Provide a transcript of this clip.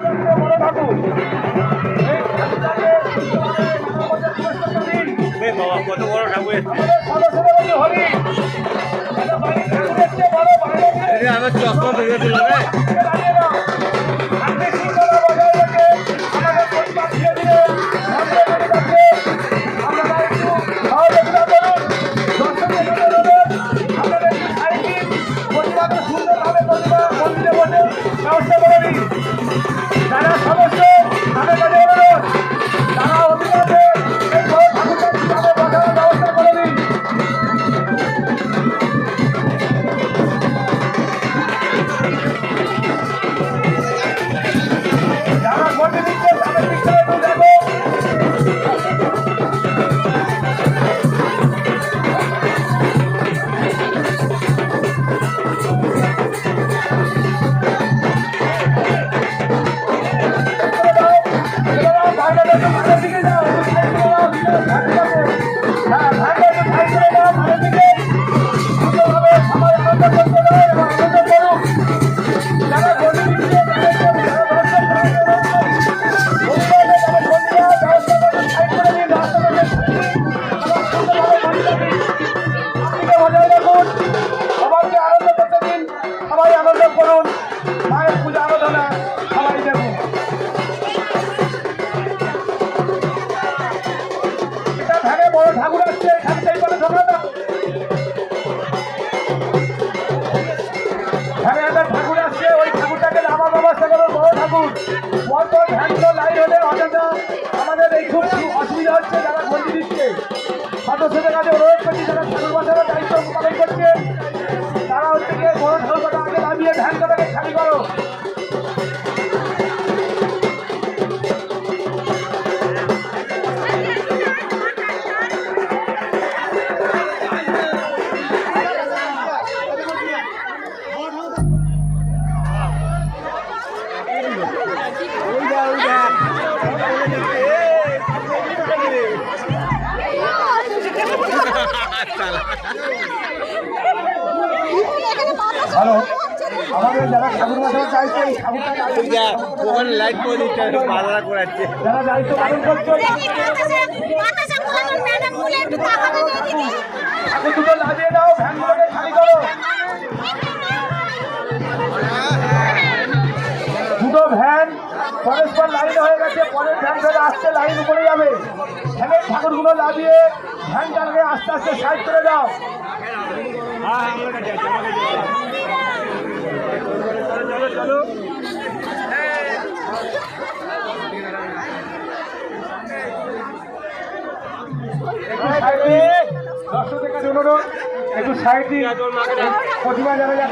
কত বড় ঠাকুর আমার চশমা ভেঙে দিল রে। যারা সদস্য তাদের কাছে অনুরোধ, তারা অবিলম্বে এই বড় ঠাকুরটাকে বসানোর ব্যবস্থা করে দিন। যারা গন্ডি দিচ্ছে তাদের দিকটা একটু দেখো। সবাইকে আনন্দ করতে দিন, সবাই আনন্দ করুন, মায়ের পূজা আরাধনা সবাই দেখুন। এটা ধারে বড় ঠাকুর আসছে, এখানটাই বলে ঢোকানো। ধারে একটা ঠাকুর আসছে, ওই ঠাকুরটাকে নামার ব্যবস্থা করো, বড় ঠাকুর। পরপর ভ্যানগুলো লাইন হলে অযথা আমাদের এই খুব অসুবিধা হচ্ছে। যারা গন্ডি দিচ্ছে সদস্যদের কাছে অনুরোধ করছি, যারা ঠাকুর বসানোর দায়িত্ব পালন করছে তারা হচ্ছে গিয়ে বড় ঠাকুরটা আগে নামিয়ে ভ্যানটাকে খালি করো। হ্যালো, আমাদের যারা ঠাকুর বসানো চাইছে এই ঠাকুরটা লাইট করে দিচ্ছে, বাধা করাচ্ছে। যারা দায়িত্ব পালন করছে ঠাকুর দুটো লাগিয়ে দাও, ভ্যানগুলোকে খালি করো। দুটো ভ্যান পরস্পর লাইন হয়ে গেছে, পরের ভ্যান ধরে আসতে লাইন উপরে যাবে। ভ্যানের ঠাকুরগুলো লাগিয়ে ভ্যানটাকে আস্তে আস্তে সাইড করে দাও। চলো দর্শকদের কাছে অনুরোধ, একটু সাইড দিন। প্রতিমা যারা